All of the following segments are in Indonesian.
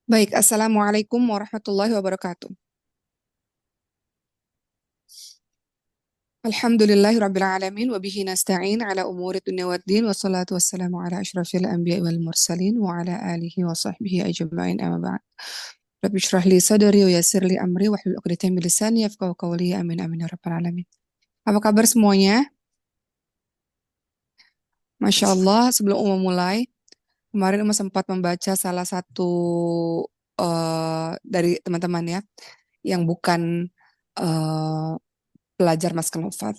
Baik, Assalamualaikum warahmatullahi wabarakatuh. Alhamdulillahi rabbil alamin wa bihi nasta'in ala umuri dunya waddin wassalatu wassalamu ala asyrafil anbiya'i wal mursalin wa ala alihi wa sahbihi ajma'in amma ba'd. Rabbi shrah li sadri wa yassir li amri wa hlul 'uqdatam min lisani yafqahu qawli amin amin ya rabbal alamin. Apa kabar semuanya? Masya Allah, sebelum mulai, kemarin Uma sempat membaca salah satu dari teman-teman ya, yang bukan eh, pelajar Maskal Nofat.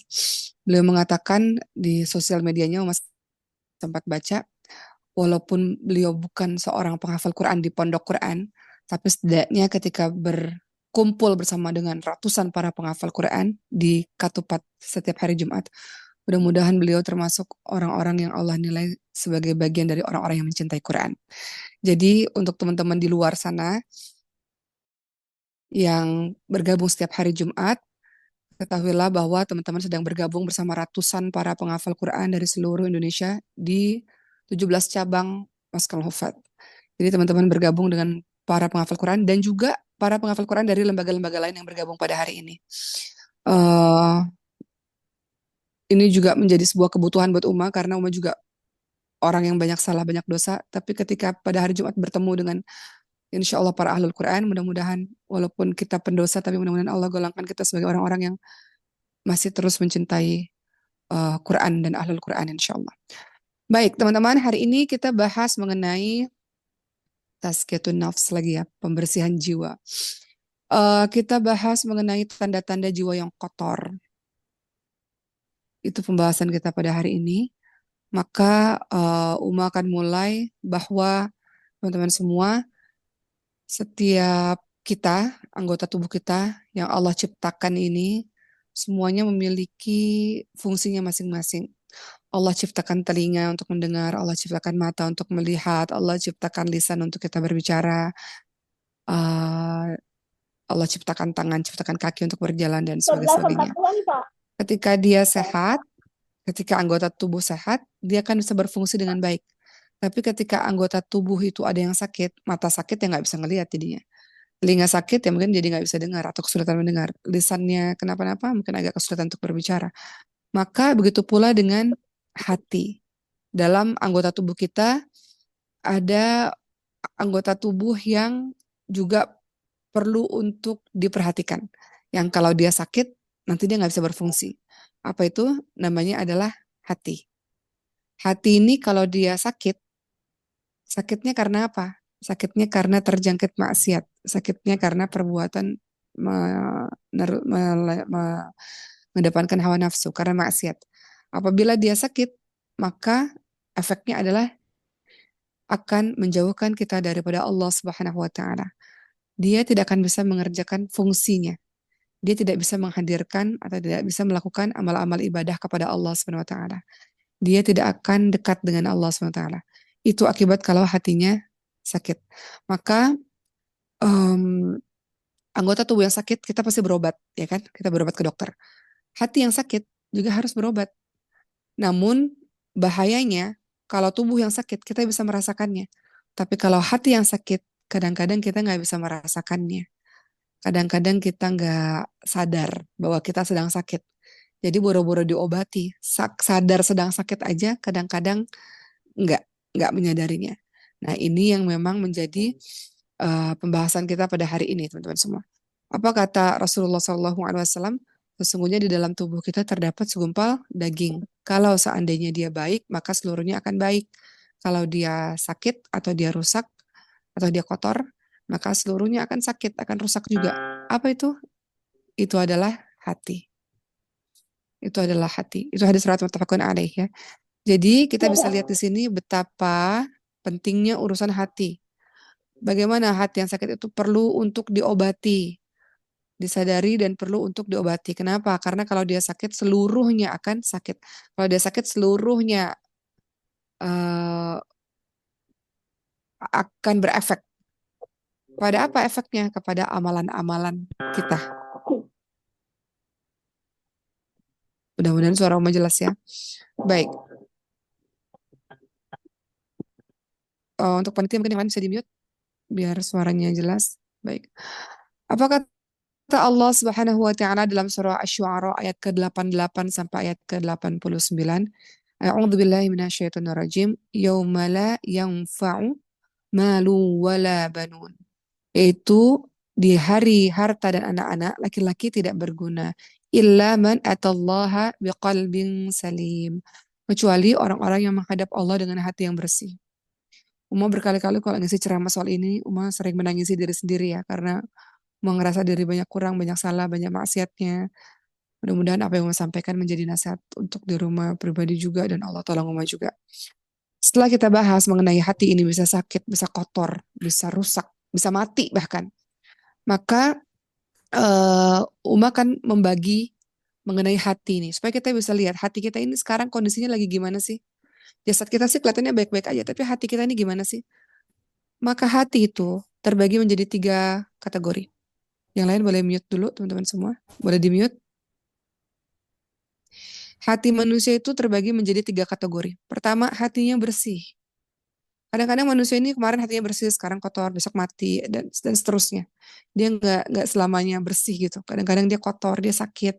Beliau mengatakan di sosial medianya Mas sempat baca, walaupun beliau bukan seorang penghafal Quran di pondok Quran, tapi setidaknya ketika berkumpul bersama dengan ratusan para penghafal Quran di Katupat setiap hari Jumat, mudah-mudahan beliau termasuk orang-orang yang Allah nilai sebagai bagian dari orang-orang yang mencintai Quran. Jadi untuk teman-teman di luar sana yang bergabung setiap hari Jumat, ketahuilah bahwa teman-teman sedang bergabung bersama ratusan para penghafal Quran dari seluruh Indonesia di 17 cabang Maskal Hufat. Jadi teman-teman bergabung dengan para penghafal Quran dan juga para penghafal Quran dari lembaga-lembaga lain yang bergabung pada hari ini. Uh, ini juga menjadi sebuah kebutuhan buat Uma karena Uma juga orang yang banyak salah, banyak dosa. Tapi ketika pada hari Jumat bertemu dengan insya Allah para ahlul Quran, mudah-mudahan walaupun kita pendosa, tapi mudah-mudahan Allah golongkan kita sebagai orang-orang yang masih terus mencintai Quran dan ahlul Quran insya Allah. Baik, teman-teman, hari ini kita bahas mengenai tazkiyatun nafs lagi ya, pembersihan jiwa. Kita bahas mengenai tanda-tanda jiwa yang kotor. Itu pembahasan kita pada hari ini. Maka Uma akan mulai bahwa teman-teman semua, setiap kita, anggota tubuh kita yang Allah ciptakan ini, semuanya memiliki fungsinya masing-masing. Allah ciptakan telinga untuk mendengar, Allah ciptakan mata untuk melihat, Allah ciptakan lisan untuk kita berbicara, uh, Allah ciptakan tangan, ciptakan kaki untuk berjalan dan sebagainya. Ketika dia sehat, ketika anggota tubuh sehat, dia akan bisa berfungsi dengan baik. Tapi ketika anggota tubuh itu ada yang sakit, mata sakit ya nggak bisa ngelihat jadinya. Telinga sakit ya mungkin jadi nggak bisa dengar atau kesulitan mendengar. Lisannya kenapa-napa mungkin agak kesulitan untuk berbicara. Maka begitu pula dengan hati. Dalam anggota tubuh kita ada anggota tubuh yang juga perlu untuk diperhatikan. Yang kalau dia sakit, nanti dia nggak bisa berfungsi. Apa itu? Namanya adalah hati. Hati ini kalau dia sakit, sakitnya karena apa? Sakitnya karena terjangkit maksiat. Sakitnya karena perbuatan mengedepankan hawa nafsu, karena maksiat. Apabila dia sakit, maka efeknya adalah akan menjauhkan kita daripada Allah Subhanahu wa taala. Dia tidak akan bisa mengerjakan fungsinya. Dia tidak bisa menghadirkan atau tidak bisa melakukan amal-amal ibadah kepada Allah Subhanahu wa taala. Dia tidak akan dekat dengan Allah Subhanahu wa taala. Itu akibat kalau hatinya sakit. Maka um, anggota tubuh yang sakit kita pasti berobat, ya kan? Kita berobat ke dokter. Hati yang sakit juga harus berobat. Namun bahayanya kalau tubuh yang sakit kita bisa merasakannya. Tapi kalau hati yang sakit kadang-kadang kita nggak bisa merasakannya. Kadang-kadang kita nggak sadar bahwa kita sedang sakit. Jadi boro-boro diobati. Sadar sedang sakit aja kadang-kadang nggak nggak menyadarinya. Nah ini yang memang menjadi pembahasan kita pada hari ini teman-teman semua. Apa kata Rasulullah SAW? Sesungguhnya di dalam tubuh kita terdapat segumpal daging. Kalau seandainya dia baik, maka seluruhnya akan baik. Kalau dia sakit atau dia rusak atau dia kotor, maka seluruhnya akan sakit, akan rusak juga. Apa itu? Itu adalah hati. Itu adalah hati. Itu hadis riwayat muttafaqun alaih ya. Jadi kita bisa lihat di sini betapa pentingnya urusan hati. Bagaimana hati yang sakit itu perlu untuk diobati, disadari dan perlu untuk diobati. Kenapa? Karena kalau dia sakit seluruhnya akan sakit. Kalau dia sakit seluruhnya uh, akan berefek. Pada apa efeknya? Kepada amalan-amalan kita. Mudah-mudahan suara Oma jelas ya. Baik. Untuk panitia mungkin yang lain bisa di mute. biar suaranya jelas. Baik. Apa kata Allah Subhanahu wa taala dalam surah Asy-Syu'ara ayat ke-88 sampai ayat ke-89? A'udzubillahi minasyaitonirrajim. Yauma la yanfa'u malu wala banun. Yaitu di hari harta dan anak-anak laki-laki tidak berguna illa man atallaha biqalbin salim, kecuali orang-orang yang menghadap Allah dengan hati yang bersih. Uma berkali-kali kalau ngisi ceramah soal ini, Uma sering menangisi diri sendiri ya, karena Uma ngerasa diri banyak kurang, banyak salah, banyak maksiatnya. Mudah-mudahan apa yang Uma sampaikan menjadi nasihat untuk di rumah pribadi juga, dan Allah tolong Uma juga. Setelah kita bahas mengenai hati ini bisa sakit, bisa kotor, bisa rusak, bisa mati bahkan, maka Uma kan membagi mengenai hati ini, supaya kita bisa lihat hati kita ini sekarang kondisinya lagi gimana sih. Jasad kita sih kelihatannya baik-baik aja, tapi hati kita ini gimana sih? Maka hati itu terbagi menjadi 3 kategori. Yang lain boleh mute dulu, teman-teman semua. Boleh di-mute. Hati manusia itu terbagi menjadi 3 kategori. Pertama, hatinya bersih. Kadang-kadang manusia ini kemarin hatinya bersih, sekarang kotor, besok mati, dan seterusnya. Dia nggak selamanya bersih gitu. Kadang-kadang dia kotor, dia sakit.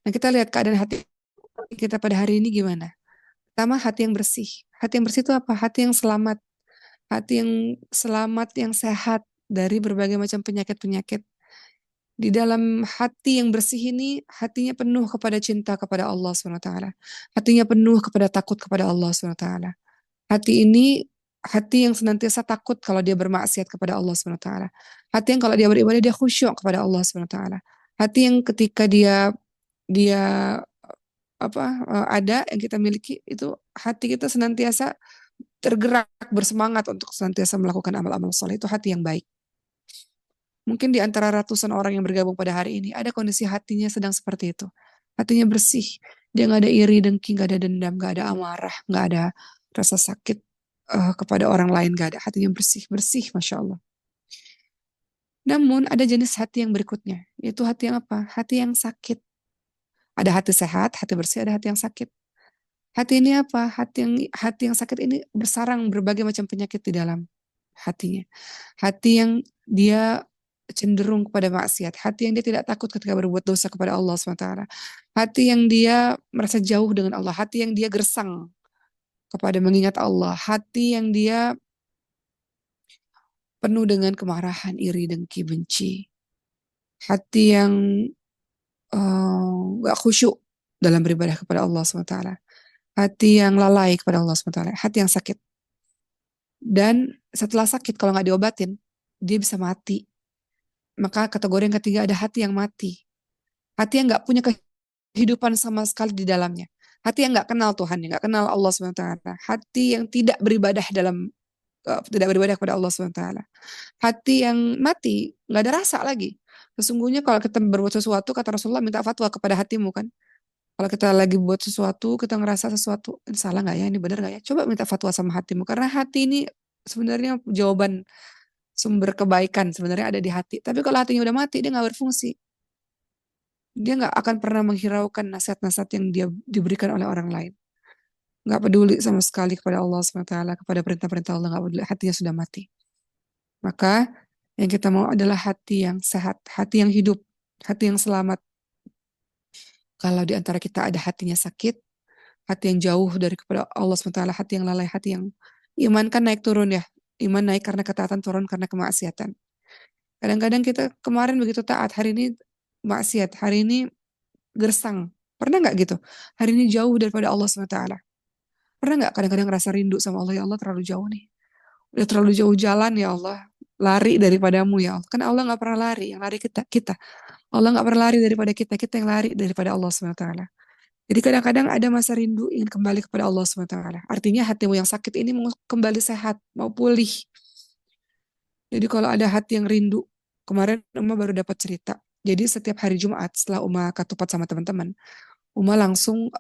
Nah, kita lihat keadaan hati kita pada hari ini gimana. Pertama, hati yang bersih. Hati yang bersih itu apa? Hati yang selamat. Hati yang selamat, yang sehat dari berbagai macam penyakit-penyakit. Di dalam hati yang bersih ini, hatinya penuh kepada cinta kepada Allah SWT. Hatinya penuh kepada takut kepada Allah SWT. Hati ini hati yang senantiasa takut kalau dia bermaksiat kepada Allah SWT. Hati yang kalau dia beribadah dia khusyuk kepada Allah SWT. Hati yang ketika dia ada yang kita miliki itu, hati kita senantiasa tergerak bersemangat untuk senantiasa melakukan amal-amal soleh. Itu hati yang baik. Mungkin di antara ratusan orang yang bergabung pada hari ini ada kondisi hatinya sedang seperti itu. Hatinya bersih. Dia nggak ada iri, dengki, nggak ada dendam, nggak ada amarah, nggak ada rasa sakit kepada orang lain, nggak ada. Hatinya bersih, bersih, Masya Allah. Namun ada jenis hati yang berikutnya, yaitu hati yang apa? Hati yang sakit. Ada hati sehat, hati bersih, ada hati yang sakit. Hati ini apa? Hati yang sakit ini bersarang berbagai macam penyakit di dalam hatinya. Hati yang dia cenderung kepada maksiat. Hati yang dia tidak takut ketika berbuat dosa kepada Allah SWT. Hati yang dia merasa jauh dengan Allah. Hati yang dia gersang kepada mengingat Allah. Hati yang dia penuh dengan kemarahan, iri, dengki, benci. Hati yang gak khusyuk dalam beribadah kepada Allah SWT. Hati yang lalai kepada Allah SWT. Hati yang sakit. Dan setelah sakit, kalau nggak diobatin, dia bisa mati. Maka kategori yang ketiga ada hati yang mati. Hati yang nggak punya kehidupan sama sekali di dalamnya. Hati yang nggak kenal Tuhan, nggak kenal Allah SWT. Hati yang tidak beribadah tidak beribadah kepada Allah SWT. Hati yang mati, nggak ada rasa lagi. Sesungguhnya kalau kita berbuat sesuatu, kata Rasulullah, minta fatwa kepada hatimu kan. Kalau kita lagi buat sesuatu, kita ngerasa sesuatu, ini salah nggak ya, ini benar nggak ya? Coba minta fatwa sama hatimu. Karena hati ini sebenarnya jawaban sumber kebaikan sebenarnya ada di hati. Tapi kalau hatinya udah mati, dia nggak berfungsi. Dia nggak akan pernah menghiraukan nasihat-nasihat yang dia diberikan oleh orang lain. Nggak peduli sama sekali kepada Allah SWT, kepada perintah-perintah Allah, nggak peduli. Hatinya sudah mati. Maka yang kita mau adalah hati yang sehat, hati yang hidup, hati yang selamat. Kalau di antara kita ada hatinya sakit, hati yang jauh dari kepada Allah SWT, hati yang lalai, hati yang iman kan naik turun ya. Iman naik karena ketaatan, turun karena kemaksiatan. Kadang-kadang kita kemarin begitu taat, hari ini maksiat, hari ini gersang. Pernah nggak gitu? Hari ini jauh daripada Allah SWT. Pernah nggak kadang-kadang rasa rindu sama Allah, ya Allah terlalu jauh nih. Udah terlalu jauh jalan ya Allah. Lari daripadamu ya Allah. Kan Allah nggak pernah lari, yang lari kita. Allah nggak pernah lari daripada kita yang lari daripada Allah SWT. Jadi kadang-kadang ada masa rindu ingin kembali kepada Allah SWT. Artinya hatimu yang sakit ini mau kembali sehat, mau pulih. Jadi kalau ada hati yang rindu, kemarin Uma baru dapat cerita. Jadi setiap hari Jumat setelah Uma katupat sama teman-teman, Uma langsung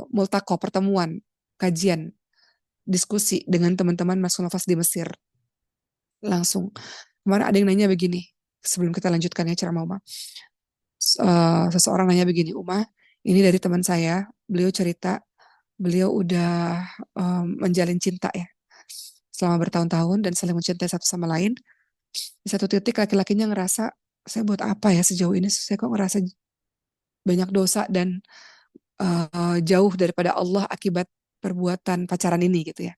multaqo, pertemuan, kajian, diskusi dengan teman-teman Mas Nofas di Mesir. Langsung. Kemarin ada yang nanya begini, sebelum kita lanjutkan ya ceramah Uma. Seseorang nanya begini, Uma, ini dari teman saya, beliau cerita, beliau udah menjalin cinta ya, selama bertahun-tahun dan saling mencintai satu sama lain. Di satu titik laki-lakinya ngerasa, saya buat apa ya sejauh ini? Saya kok ngerasa banyak dosa dan jauh daripada Allah akibat perbuatan pacaran ini gitu ya.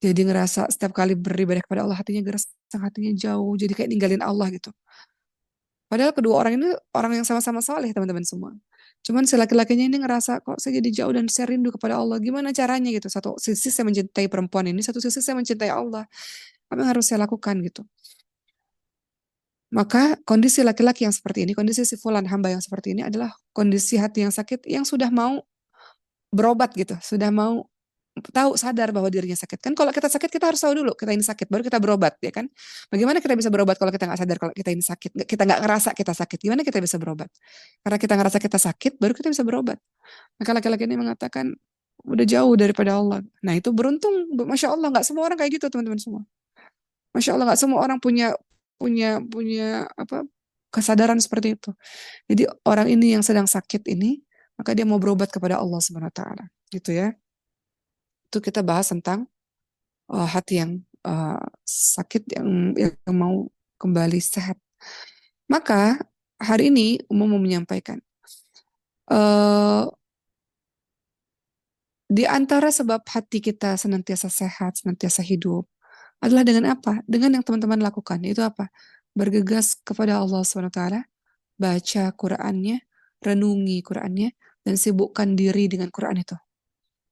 Jadi ngerasa setiap kali beribadah kepada Allah hatinya geras, hatinya jauh, jadi kayak ninggalin Allah gitu. Padahal kedua orang ini orang yang sama-sama saleh teman-teman semua. Cuman si laki-lakinya ini ngerasa kok saya jadi jauh dan saya rindu kepada Allah. Gimana caranya gitu? Satu sisi saya mencintai perempuan ini, satu sisi saya mencintai Allah. Apa yang harus saya lakukan gitu? Maka kondisi laki-laki yang seperti ini, kondisi si fulan hamba yang seperti ini adalah kondisi hati yang sakit yang sudah mau berobat gitu, sudah mau tahu sadar bahwa dirinya sakit. Kan kalau kita sakit kita harus tahu dulu kita ini sakit, baru kita berobat ya kan. Bagaimana kita bisa berobat kalau kita nggak sadar kalau kita ini sakit, kita nggak ngerasa kita sakit, gimana kita bisa berobat? Karena kita ngerasa kita sakit, baru kita bisa berobat. Maka laki-laki ini mengatakan udah jauh daripada Allah. Nah itu beruntung, masya Allah nggak semua orang kayak gitu teman-teman semua. Masya Allah nggak semua orang punya punya apa kesadaran seperti itu. Jadi orang ini yang sedang sakit ini, maka dia mau berobat kepada Allah Subhanahu Wa Taala, gitu ya. Itu kita bahas tentang hati yang sakit yang mau kembali sehat. Maka hari ini umum mau menyampaikan uh, di antara sebab hati kita senantiasa sehat, senantiasa hidup adalah dengan apa? Dengan yang teman-teman lakukan. Itu apa? Bergegas kepada Allah Subhanahu Wa Taala, baca Qurannya, renungi Qurannya, dan sibukkan diri dengan Quran itu.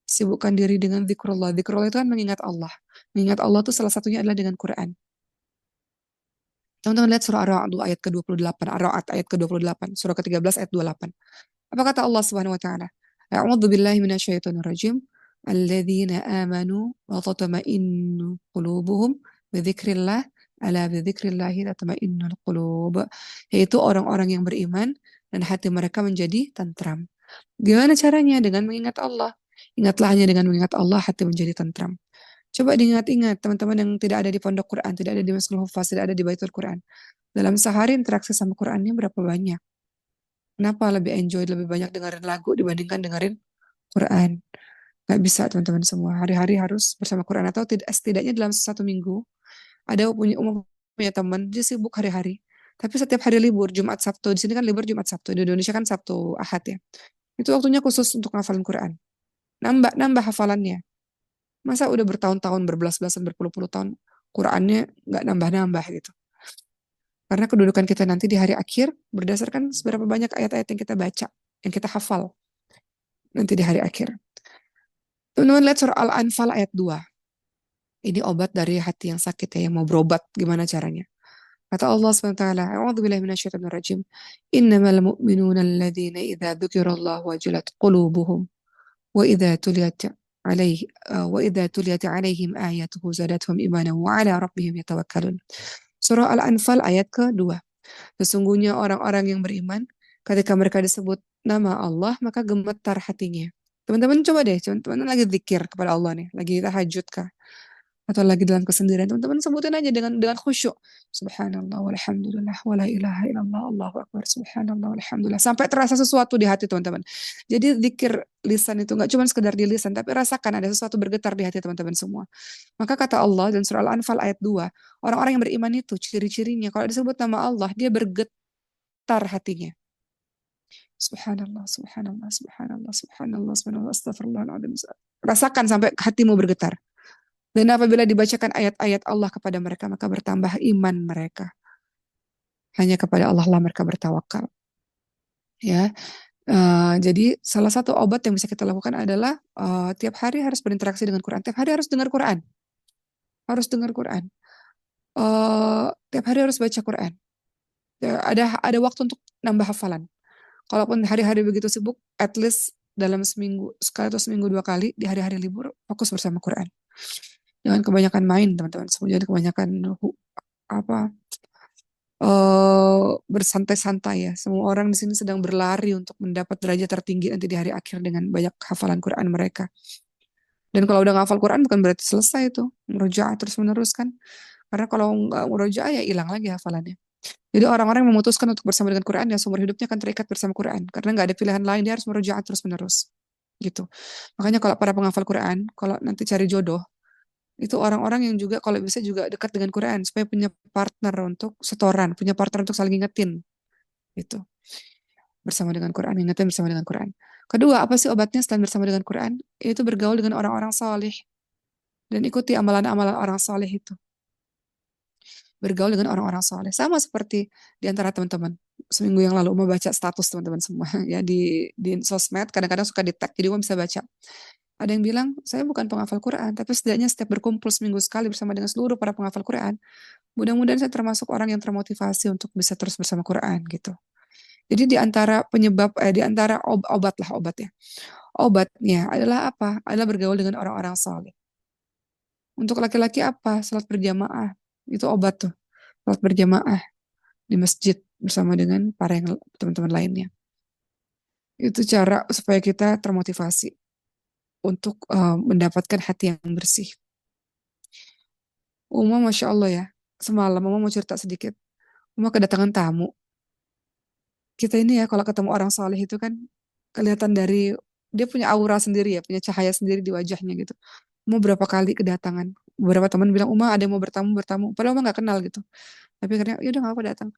Sibukkan diri dengan zikrullah. Zikrullah itu kan mengingat Allah. Mengingat Allah itu salah satunya adalah dengan Quran. Teman-teman lihat surah Ar-Ra'd ayat ke-28, Ar-Ra'd ayat ke-28, surah ke-13 ayat 28. Apa kata Allah Subhanahu wa taala? A'udzu billahi minasyaitonir rajim. Alladzina amanu wa tatma'innu qulubuhum bidzikrillah ala bidzikrillahi tatma'innul qulub. Yaitu orang-orang yang beriman dan hati mereka menjadi tentram. Gimana caranya? Dengan mengingat Allah. Ingatlah hanya dengan mengingat Allah hati menjadi tentram. Coba diingat-ingat teman-teman yang tidak ada di pondok Quran, tidak ada di Masjidil Hufaz, tidak ada di Baitul Quran. Dalam sehari interaksi sama Qurannya berapa banyak? Kenapa lebih enjoy, lebih banyak dengerin lagu dibandingkan dengerin Quran? Gak bisa teman-teman semua. Hari-hari harus bersama Quran atau tidak, setidaknya dalam satu minggu. Ada punya teman, dia sibuk hari-hari. Tapi setiap hari libur, Jumat Sabtu. Di sini kan libur Jumat Sabtu. Di Indonesia kan Sabtu Ahad ya. Itu waktunya khusus untuk ngafalin Quran. Nambah hafalannya. Masa udah bertahun-tahun, berbelas-belasan, berpuluh-puluh tahun, Qurannya nggak nambah-nambah gitu. Karena kedudukan kita nanti di hari akhir berdasarkan seberapa banyak ayat-ayat yang kita baca, yang kita hafal nanti di hari akhir. Teman-teman lihat surah Al-Anfal ayat 2. Ini obat dari hati yang sakit ya, yang mau berobat. Gimana caranya? Kata Allah SWT, A'udzu billahi minasyaitonir rajim. Innamal mu'minuna alladzina idza dzukirallahu wajilat qulubuhum wa idza tuliyat عليه وإذا تليت عليهم آياته زادتهم إيمانا وعلى ربهم يتوكلون. Surah Al-Anfal ayat ke-2. Sesungguhnya orang-orang yang beriman, ketika mereka disebut nama Allah, maka gemetar hatinya. Teman-teman coba deh, teman-teman lagi zikir kepada Allah nih, lagi tahajud kah? Atau lagi dalam kesendirian, teman-teman sebutin aja dengan khusyuk. Subhanallah walhamdulillah wala ilaha illallah Allahu akbar subhanallah walhamdulillah. Sampai terasa sesuatu di hati teman-teman. Jadi zikir lisan itu nggak cuma sekedar di lisan, tapi rasakan ada sesuatu bergetar di hati teman-teman semua. Maka kata Allah dan surah Al-Anfal ayat 2, orang-orang yang beriman itu ciri-cirinya kalau disebut nama Allah, dia bergetar hatinya. Subhanallah, subhanallah, subhanallah, subhanallah, subhanallah, astagfirullahaladzim. Rasakan sampai hatimu bergetar. Dan apabila dibacakan ayat-ayat Allah kepada mereka, maka bertambah iman mereka. Hanya kepada Allah lah mereka bertawakal. Ya, jadi salah satu obat yang bisa kita lakukan adalah tiap hari harus berinteraksi dengan Quran. Tiap hari harus dengar Quran. Harus dengar Quran. Tiap hari harus baca Quran. Ya, ada waktu untuk nambah hafalan. Kalaupun hari-hari begitu sibuk, at least dalam seminggu sekali atau seminggu 2 kali di hari-hari libur fokus bersama Quran. Jangan kebanyakan main teman-teman. Jangan kebanyakan apa bersantai-santai ya. Semua orang di sini sedang berlari untuk mendapat derajat tertinggi nanti di hari akhir dengan banyak hafalan Quran mereka. Dan kalau udah ngafal Quran bukan berarti selesai itu, murojaah terus menerus kan. Karena kalau nggak murojaah ya hilang lagi hafalannya. Jadi orang-orang yang memutuskan untuk bersama dengan Quran ya seumur hidupnya akan terikat bersama Quran karena nggak ada pilihan lain, dia harus murojaah terus menerus gitu. Makanya kalau para penghafal Quran, kalau nanti cari jodoh, Itu orang-orang yang juga kalau bisa juga dekat dengan Quran supaya punya partner untuk setoran, punya partner untuk saling ingetin gitu. Bersama dengan Quran, ingetin bersama dengan Quran. Kedua, apa sih obatnya selain bersama dengan Quran? Itu bergaul dengan orang-orang saleh dan ikuti amalan-amalan orang saleh itu. Bergaul dengan orang-orang saleh. Sama seperti di antara teman-teman. Seminggu yang lalu mau baca status teman-teman semua ya di sosmed kadang-kadang suka di tag jadi Uma bisa baca. Ada yang bilang, saya bukan penghafal Quran, tapi setidaknya setiap berkumpul seminggu sekali bersama dengan seluruh para penghafal Quran, mudah-mudahan saya termasuk orang yang termotivasi untuk bisa terus bersama Quran gitu. Jadi di antara penyebab, di antara obat lah obatnya. Obatnya adalah apa? Adalah bergaul dengan orang-orang saleh. Untuk laki-laki apa? Salat berjamaah. Itu obat tuh. Salat berjamaah di masjid bersama dengan para yang teman-teman lainnya. Itu cara supaya kita termotivasi untuk mendapatkan hati yang bersih. Masya Allah ya. Semalam Uma mau cerita sedikit. Uma kedatangan tamu. Kita ini ya kalau ketemu orang soleh itu kan kelihatan dari dia punya aura sendiri ya, punya cahaya sendiri di wajahnya gitu. Uma berapa kali kedatangan. Beberapa teman bilang, ada yang mau bertamu, bertamu. Padahal Uma nggak kenal gitu. Tapi akhirnya, yaudah nggak apa datang.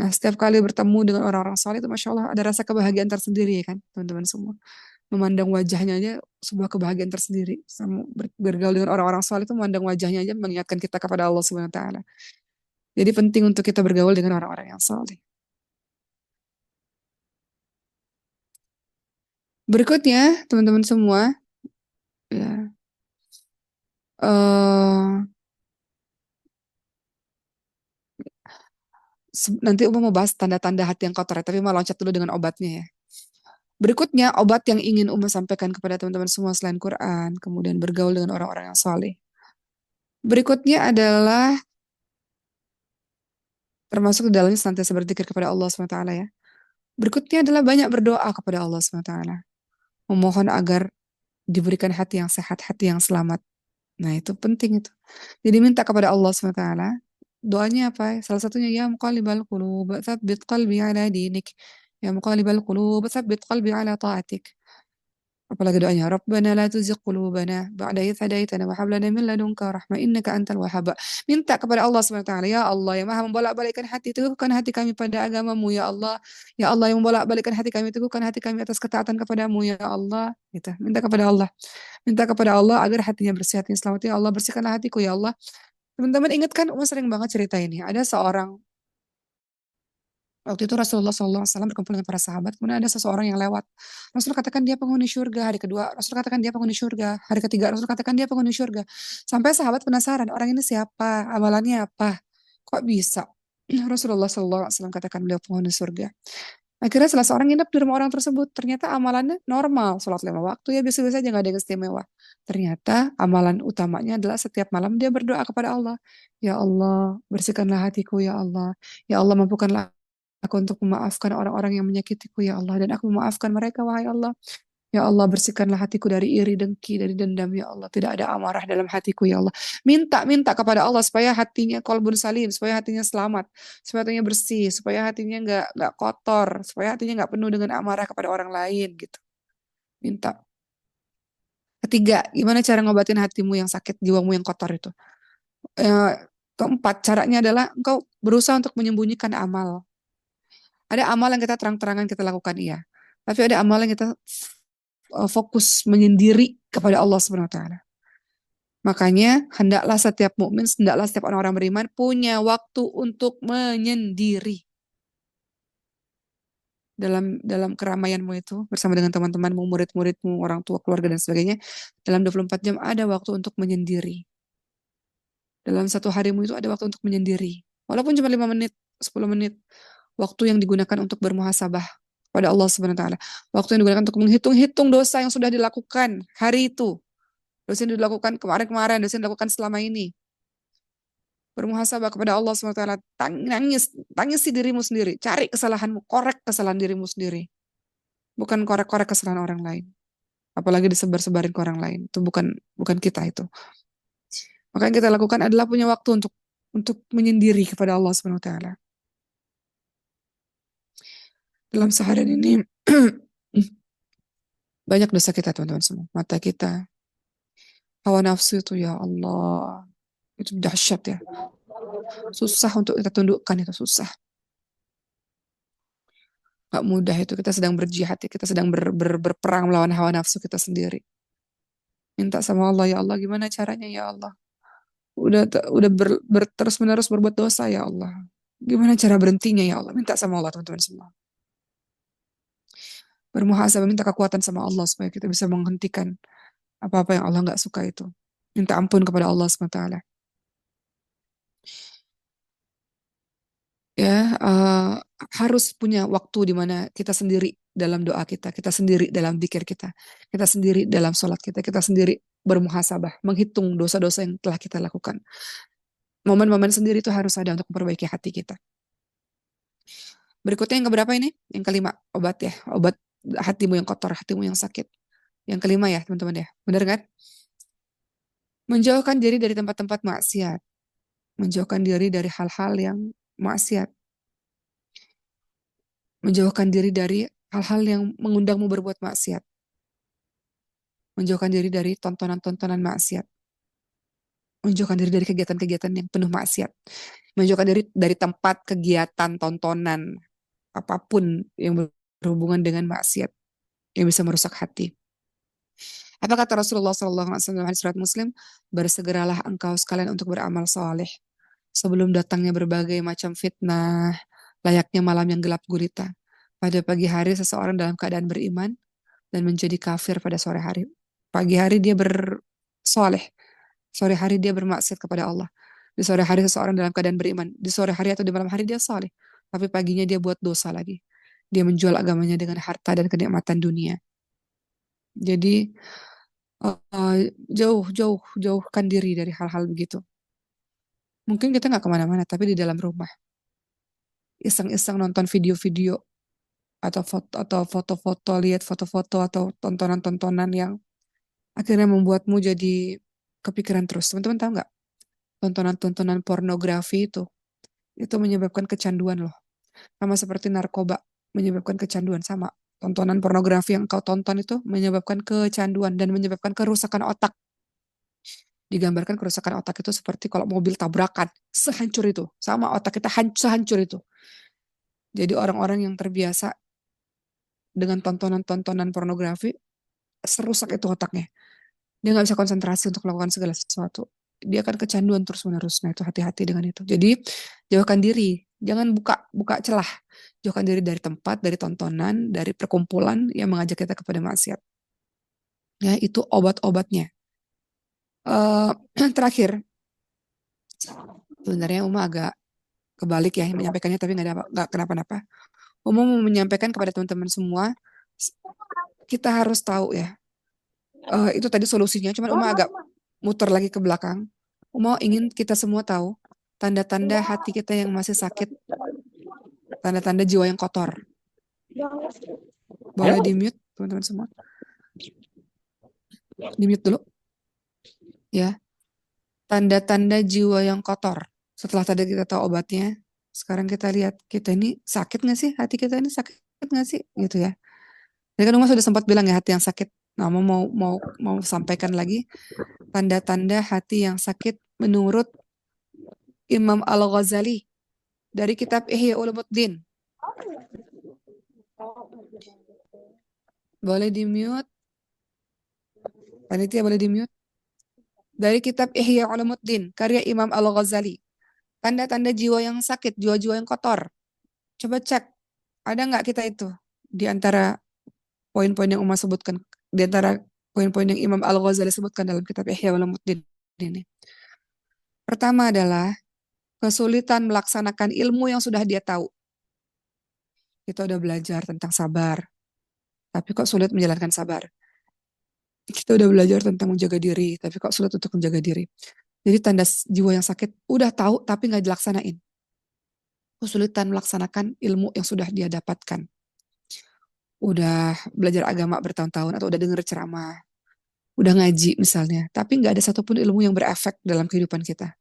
Nah, setiap kali bertemu dengan orang-orang soleh itu, Masya Allah, ada rasa kebahagiaan tersendiri ya kan, teman-teman semua. Memandang wajahnya aja sebuah kebahagiaan tersendiri. Sama bergaul dengan orang-orang soleh itu memandang wajahnya aja mengingatkan kita kepada Allah Subhanahu Wa Taala. Jadi penting untuk kita bergaul dengan orang-orang yang soleh. Berikutnya, teman-teman semua, ya, eh nanti Uma mau bahas tanda-tanda hati yang kotor ya, tapi mau loncat dulu dengan obatnya ya. Berikutnya, obat yang ingin Uma sampaikan kepada teman-teman semua selain Quran, kemudian bergaul dengan orang-orang yang soleh. Berikutnya adalah termasuk di dalamnya senantiasa berzikir kepada Allah SWT ya. Berikutnya adalah banyak berdoa kepada Allah SWT. Memohon agar diberikan hati yang sehat, hati yang selamat. Nah itu penting itu. Jadi minta kepada Allah SWT. Doanya apa? Salah satunya, ya muqallibal qulub, tsabbit qalbi ala dinik. Ya muqallibal qulub, tsabbit qalbi ala ta'atik. Apalagi doanya, Rabbana la tuzigh qulubana ba'da idh hadaitana wa hab lana min ladunka rahmah innaka antal wahhab. Minta kepada Allah SWT, ya Allah yang Maha membolak-balikkan hati, teguhkan hati kami pada agamamu ya Allah. Ya Allah yang membolak-balikkan hati kami, teguhkan hati kami atas ketaatan kepadamu ya Allah. Gitu. Minta kepada Allah. Minta kepada Allah agar hatinya bersih, hatinya selamat ya Allah, bersihkanlah hatiku ya Allah. Teman-teman ingat kan, Uma sering banget cerita ini. Ada seorang waktu itu Rasulullah SAW berkumpul dengan para sahabat, kemudian ada seseorang yang lewat. Rasul katakan dia penghuni surga. Hari kedua, Rasul katakan dia penghuni surga. Hari ketiga, Rasul katakan dia penghuni surga. Sampai sahabat penasaran, orang ini siapa? Amalannya apa? Kok bisa? Rasulullah SAW katakan beliau penghuni surga. Akhirnya salah seorang nginep di rumah orang tersebut. Ternyata amalannya normal. Sholat 5 waktu ya biasa-biasa aja, gak ada yang istimewa. Ternyata amalan utamanya adalah setiap malam dia berdoa kepada Allah. Ya Allah, bersihkanlah hatiku ya Allah. Ya Allah, mampukanlah aku untuk memaafkan orang-orang yang menyakitiku ya Allah. Dan aku memaafkan mereka wahai Allah. Ya Allah, bersihkanlah hatiku dari iri, dengki, dari dendam ya Allah. Tidak ada amarah dalam hatiku ya Allah. Minta kepada Allah supaya hatinya qalbun salim, supaya hatinya selamat, supaya hatinya bersih, supaya hatinya nggak kotor, supaya hatinya nggak penuh dengan amarah kepada orang lain gitu. Minta. Ketiga, gimana cara ngobatin hatimu yang sakit, jiwamu yang kotor itu? Eh, Keempat, caranya adalah engkau berusaha untuk menyembunyikan amal. Ada amal yang kita terang-terangan kita lakukan, iya. Tapi ada amal yang kita fokus menyendiri kepada Allah Subhanahu wa taala. Makanya hendaklah setiap mukmin, hendaklah setiap orang-orang beriman punya waktu untuk menyendiri dalam keramaianmu itu bersama dengan teman-temanmu, murid-muridmu, orang tua, keluarga dan sebagainya. Dalam 24 jam ada waktu untuk menyendiri. Dalam satu harimu itu ada waktu untuk menyendiri. Walaupun cuma 5 menit, 10 menit. Waktu yang digunakan untuk bermuhasabah pada Allah Subhanahu wa taala. Waktu yang digunakan untuk menghitung-hitung dosa yang sudah dilakukan hari itu. Dosa yang dilakukan kemarin-kemarin, dosa yang dilakukan selama ini. Bermuhasabah kepada Allah SWT. Tangisi dirimu sendiri. Cari kesalahanmu, korek kesalahan dirimu sendiri. Bukan korek-korek kesalahan orang lain. Apalagi disebar-sebarin ke orang lain. Itu bukan bukan kita itu. Maka yang kita lakukan adalah punya waktu untuk menyendiri kepada Allah SWT. Dalam seharian ini banyak dosa kita teman-teman semua. Mata kita, Hawa nafsu itu ya Allah, itu dahsyat ya. Susah untuk kita tundukkan, itu susah. Gak mudah itu, kita sedang berjihad, ya. Kita sedang berperang melawan hawa nafsu kita sendiri. Minta sama Allah, ya Allah gimana caranya ya Allah. Udah terus menerus berbuat dosa ya Allah. Gimana cara berhentinya ya Allah. Minta sama Allah teman-teman semua. Bermuhasabah, minta kekuatan sama Allah supaya kita bisa menghentikan apa-apa yang Allah nggak suka itu. Minta ampun kepada Allah SWT. Ya, harus punya waktu di mana kita sendiri dalam doa kita sendiri dalam zikir kita sendiri dalam sholat kita sendiri bermuhasabah, menghitung dosa-dosa yang telah kita lakukan. Momen-momen sendiri itu harus ada untuk memperbaiki hati kita. Berikutnya yang keberapa ini? Yang kelima, obat ya, obat hatimu yang kotor, hatimu yang sakit. Yang kelima ya teman-teman ya, benar kan? Menjauhkan diri dari tempat-tempat maksiat, menjauhkan diri dari hal-hal yang maksiat, menjauhkan diri dari hal-hal yang mengundangmu berbuat maksiat, menjauhkan diri dari tontonan-tontonan maksiat, menjauhkan diri dari kegiatan-kegiatan yang penuh maksiat, menjauhkan diri dari tempat kegiatan tontonan apapun yang berhubungan dengan maksiat yang bisa merusak hati. Apa kata Rasulullah SAW hadis riwayat Muslim? Bersegeralah engkau sekalian untuk beramal saleh sebelum datangnya berbagai macam fitnah, layaknya malam yang gelap gulita. Pada pagi hari seseorang dalam keadaan beriman dan menjadi kafir pada sore hari. Pagi hari dia bersoleh, sore hari dia bermaksiat kepada Allah. Di sore hari seseorang dalam keadaan beriman, di sore hari atau di malam hari dia soleh, tapi paginya dia buat dosa lagi. Dia menjual agamanya dengan harta dan kenikmatan dunia. Jadi jauhkan diri dari hal-hal begitu. Mungkin kita nggak kemana-mana, tapi di dalam rumah iseng-iseng nonton video-video atau foto-foto, lihat foto-foto atau tontonan-tontonan yang akhirnya membuatmu jadi kepikiran terus. Teman-teman tahu nggak? Tontonan-tontonan pornografi itu menyebabkan kecanduan loh. Sama seperti narkoba menyebabkan kecanduan, sama. Tontonan pornografi yang kau tonton itu menyebabkan kecanduan dan menyebabkan kerusakan otak. Digambarkan kerusakan otak itu seperti kalau mobil tabrakan, sehancur itu. Sama otak kita sehancur itu. Jadi orang-orang yang terbiasa dengan tontonan-tontonan pornografi, serusak itu otaknya. Dia nggak bisa konsentrasi untuk melakukan segala sesuatu. Dia akan kecanduan terus-menerus. Nah itu hati-hati dengan itu. Jadi jauhkan diri. Jangan buka celah. Jauhkan diri dari tempat, dari tontonan, dari perkumpulan yang mengajak kita kepada maksiat. Ya itu obat-obatnya. Terakhir, sebenarnya Uma agak kebalik ya menyampaikannya, tapi nggak kenapa-napa. Uma mau menyampaikan kepada teman-teman semua, kita harus tahu ya, itu tadi solusinya, cuman Uma agak muter lagi ke belakang. Uma ingin kita semua tahu tanda-tanda hati kita yang masih sakit, tanda-tanda jiwa yang kotor. Boleh di mute teman-teman semua? Di mute dulu. Ya. Tanda-tanda jiwa yang kotor. Setelah tadi kita tahu obatnya, sekarang kita lihat kita ini sakit nggak sih? Hati kita ini sakit nggak sih? Gitu ya. Jadi kan Uma sudah sempat bilang ya hati yang sakit. Nah, mau sampaikan lagi tanda-tanda hati yang sakit menurut Imam Al-Ghazali dari kitab Ihya Ulumuddin. Boleh di mute? Panitia boleh di mute? Dari kitab Ihya Ulumuddin, karya Imam Al-Ghazali. Tanda-tanda jiwa yang sakit, jiwa-jiwa yang kotor. Coba cek, ada nggak kita itu di antara poin-poin yang Umar sebutkan, di antara poin-poin yang Imam Al-Ghazali sebutkan dalam kitab Ihya Ulumuddin ini. Pertama adalah kesulitan melaksanakan ilmu yang sudah dia tahu. Kita udah belajar tentang sabar, tapi kok sulit menjalankan sabar. Kita udah belajar tentang menjaga diri, tapi kok sulit untuk menjaga diri. Jadi tanda jiwa yang sakit, udah tahu tapi nggak dilaksanain. Kesulitan melaksanakan ilmu yang sudah dia dapatkan. Udah belajar agama bertahun-tahun, atau udah denger ceramah, udah ngaji misalnya, tapi nggak ada satupun ilmu yang berefek dalam kehidupan kita.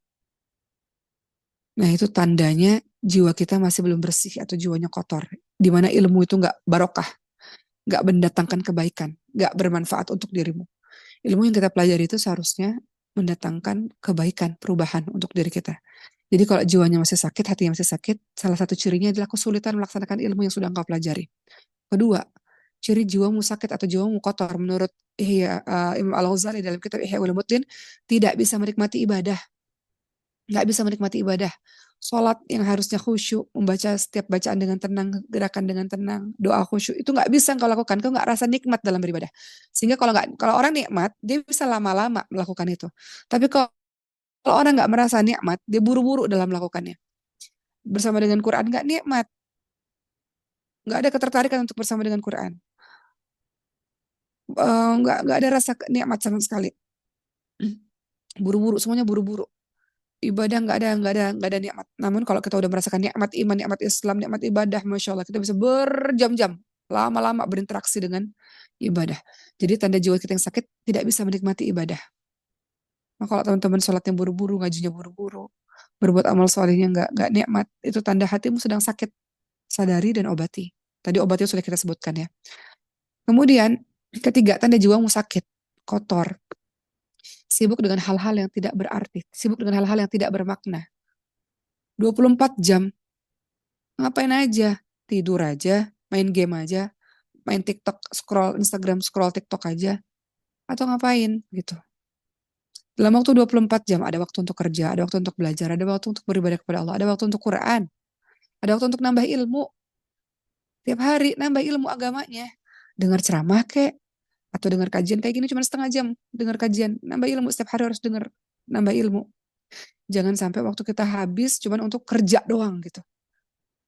Nah itu tandanya jiwa kita masih belum bersih atau jiwanya kotor. Di mana ilmu itu nggak barokah, nggak mendatangkan kebaikan, nggak bermanfaat untuk dirimu. Ilmu yang kita pelajari itu seharusnya mendatangkan kebaikan, perubahan untuk diri kita. Jadi kalau jiwanya masih sakit, hatinya masih sakit, salah satu cirinya adalah kesulitan melaksanakan ilmu yang sudah engkau pelajari. Kedua, ciri jiwamu sakit atau jiwamu kotor menurut Imam Al-Ghazali dalam kitab Ihya Ulumuddin, tidak bisa menikmati ibadah, nggak bisa menikmati ibadah. Sholat yang harusnya khusyuk, membaca setiap bacaan dengan tenang, gerakan dengan tenang, doa khusyuk, itu nggak bisa kau lakukan, kau nggak rasa nikmat dalam beribadah. Sehingga kalau orang nikmat, dia bisa lama-lama melakukan itu. Tapi kalau orang nggak merasa nikmat, dia buru-buru dalam melakukannya. Bersama dengan Quran nggak nikmat, nggak ada ketertarikan untuk bersama dengan Quran. Nggak ada rasa nikmat sama sekali. Buru-buru, semuanya buru-buru. Ibadah nggak ada nikmat. Namun kalau kita udah merasakan nikmat iman, nikmat Islam, nikmat ibadah, masya Allah, kita bisa berjam-jam, lama-lama berinteraksi dengan ibadah. Jadi tanda jiwa kita yang sakit tidak bisa menikmati ibadah. Nah, kalau teman-teman sholatnya buru-buru, ngajinya buru-buru, berbuat amal solehnya nggak nikmat, itu tanda hatimu sedang sakit. Sadari dan obati. Tadi obatnya sudah kita sebutkan ya. Kemudian ketiga, tanda jiwamu sakit, kotor, sibuk dengan hal-hal yang tidak berarti, sibuk dengan hal-hal yang tidak bermakna. 24 jam, ngapain aja? Tidur aja, main game aja, main TikTok, scroll Instagram, scroll TikTok aja, atau ngapain gitu. Dalam waktu 24 jam, ada waktu untuk kerja, ada waktu untuk belajar, ada waktu untuk beribadah kepada Allah, ada waktu untuk Quran, ada waktu untuk nambah ilmu. Tiap hari nambah ilmu agamanya. Dengar ceramah kek, atau dengar kajian kayak gini cuma setengah jam, dengar kajian, nambah ilmu, setiap hari harus dengar, nambah ilmu. Jangan sampai waktu kita habis cuma untuk kerja doang gitu.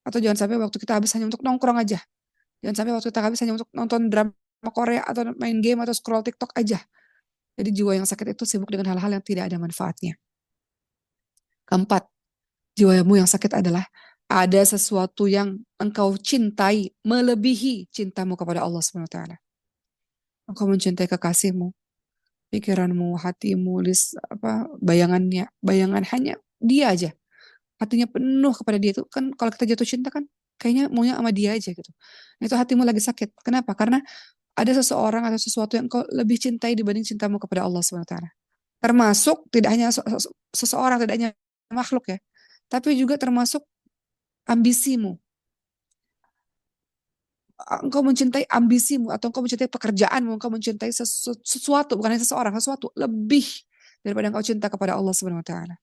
Atau jangan sampai waktu kita habis hanya untuk nongkrong aja. Jangan sampai waktu kita habis hanya untuk nonton drama Korea atau main game atau scroll TikTok aja. Jadi jiwa yang sakit itu sibuk dengan hal-hal yang tidak ada manfaatnya. Keempat, jiwamu yang sakit adalah ada sesuatu yang engkau cintai melebihi cintamu kepada Allah Subhanahu wa taala. Engkau mencintai kekasihmu, pikiranmu, hatimu, bayangannya, bayangan hanya dia aja. Hatinya penuh kepada dia itu kan, kalau kita jatuh cinta kan kayaknya maunya sama dia aja gitu. Itu hatimu lagi sakit. Kenapa? Karena ada seseorang atau sesuatu yang kau lebih cintai dibanding cintamu kepada Allah Subhanahu wa taala. Termasuk tidak hanya seseorang, tidak hanya makhluk ya, tapi juga termasuk ambisimu. Engkau mencintai ambisimu atau engkau mencintai pekerjaanmu, engkau mencintai sesuatu, bukan hanya seseorang, sesuatu lebih daripada engkau cinta kepada Allah Subhanahu wa taala.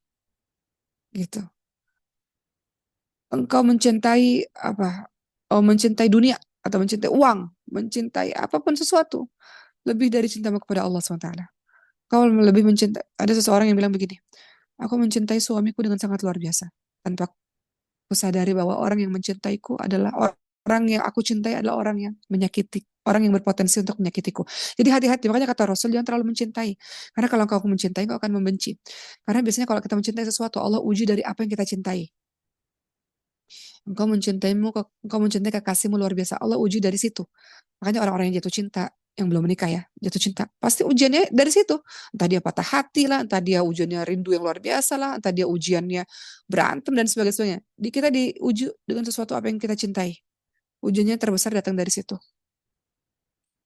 Gitu. Engkau mencintai apa? Oh, mencintai dunia atau mencintai uang, mencintai apapun sesuatu lebih dari cintamu kepada Allah Subhanahu wa taala. Kau lebih mencintai, ada seseorang yang bilang begini, aku mencintai suamiku dengan sangat luar biasa. Tanpa aku sadari bahwa orang yang mencintaiku adalah orang yang aku cintai adalah orang yang menyakiti, orang yang berpotensi untuk menyakitiku. Jadi hati-hati, makanya kata Rasul jangan terlalu mencintai. Karena kalau engkau mencintai, engkau akan membenci. Karena biasanya kalau kita mencintai sesuatu, Allah uji dari apa yang kita cintai. Engkau mencintai kekasihmu luar biasa. Allah uji dari situ. Makanya orang-orang yang jatuh cinta, yang belum menikah ya, jatuh cinta, pasti ujiannya dari situ. Entah dia patah hati lah, entah dia ujiannya rindu yang luar biasa lah, entah dia ujiannya berantem dan sebagainya. Kita diuji dengan sesuatu apa yang kita cintai. Ujiannya terbesar datang dari situ.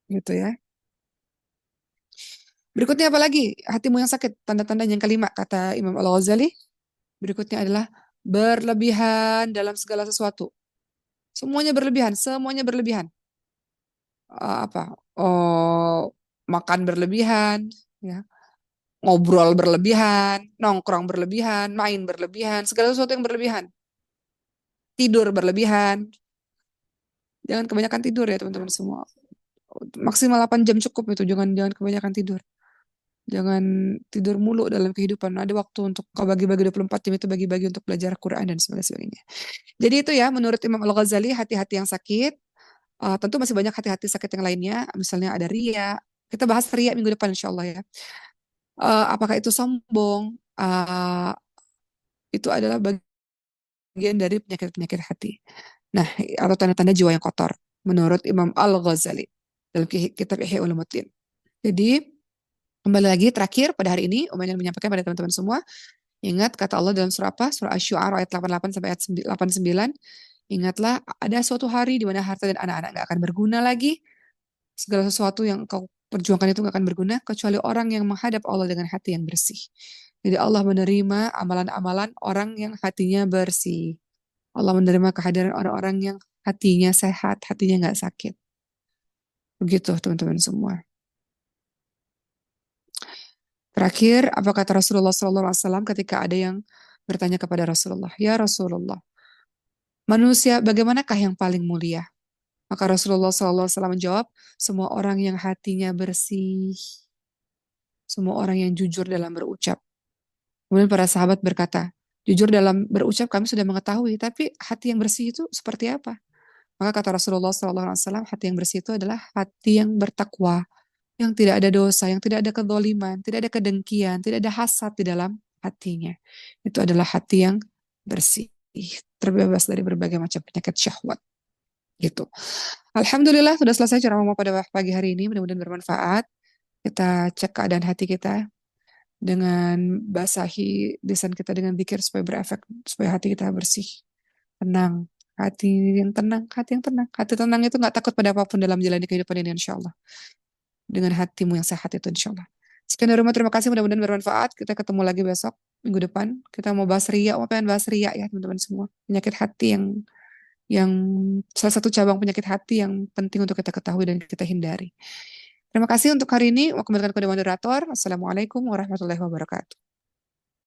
Gitu ya. Berikutnya apa lagi? Hatimu yang sakit. Tanda-tanda yang kelima, kata Imam Al-Ghazali. Berikutnya adalah berlebihan dalam segala sesuatu. Semuanya berlebihan, semuanya berlebihan. Apa? Oh, makan berlebihan, ya, ngobrol berlebihan, nongkrong berlebihan, main berlebihan, segala sesuatu yang berlebihan. Tidur berlebihan. Jangan kebanyakan tidur ya teman-teman semua. Maksimal 8 jam cukup itu, jangan jangan kebanyakan tidur. Jangan tidur mulu dalam kehidupan. Ada waktu untuk kau bagi-bagi 24 jam itu bagi-bagi untuk belajar Quran dan sebagainya. Jadi itu ya menurut Imam Al-Ghazali hati-hati yang sakit. Tentu masih banyak hati-hati sakit yang lainnya. Misalnya ada ria. Kita bahas ria minggu depan insya Allah ya. Apakah itu sombong? Itu adalah bagian dari penyakit-penyakit hati. Nah, atau tanda-tanda jiwa yang kotor menurut Imam Al-Ghazali dalam kitab Ihya Ulumuddin. Jadi, kembali lagi terakhir pada hari ini, Umayyah menyampaikan pada teman-teman semua, ingat kata Allah dalam surah apa? Surah Asy-Syu'ara ayat 88 sampai ayat 89. Ingatlah ada suatu hari di mana harta dan anak-anak gak akan berguna lagi. Segala sesuatu yang kau perjuangkan itu nggak akan berguna kecuali orang yang menghadap Allah dengan hati yang bersih. Jadi Allah menerima amalan-amalan orang yang hatinya bersih. Allah menerima kehadiran orang-orang yang hatinya sehat, hatinya nggak sakit. Begitu teman-teman semua. Terakhir, apa kata Rasulullah SAW ketika ada yang bertanya kepada Rasulullah, ya Rasulullah, manusia bagaimanakah yang paling mulia? Maka Rasulullah SAW menjawab, semua orang yang hatinya bersih, semua orang yang jujur dalam berucap. Kemudian para sahabat berkata, jujur dalam berucap kami sudah mengetahui, tapi hati yang bersih itu seperti apa? Maka kata Rasulullah SAW, hati yang bersih itu adalah hati yang bertakwa, yang tidak ada dosa, yang tidak ada kedoliman, tidak ada kedengkian, tidak ada hasad di dalam hatinya. Itu adalah hati yang bersih, terbebas dari berbagai macam penyakit syahwat. Gitu. Alhamdulillah sudah selesai ceramah pada pagi hari ini. Mudah-mudahan bermanfaat. Kita cek keadaan hati kita dengan basahi lisan kita dengan zikir supaya berefek, supaya hati kita bersih, tenang. Hati yang tenang, hati yang tenang. Hati tenang itu nggak takut pada apapun dalam menjalani kehidupan ini insya Allah. Dengan hatimu yang sehat itu insya Allah. Sekian dari rumah, terima kasih. Mudah-mudahan bermanfaat. Kita ketemu lagi besok, minggu depan. Kita mau bahas ria, mau pengen bahas ria ya teman-teman semua. Penyakit hati yang salah satu cabang penyakit hati yang penting untuk kita ketahui dan kita hindari. Terima kasih untuk hari ini. Mau kembalikan kepada moderator. Assalamualaikum warahmatullahi wabarakatuh.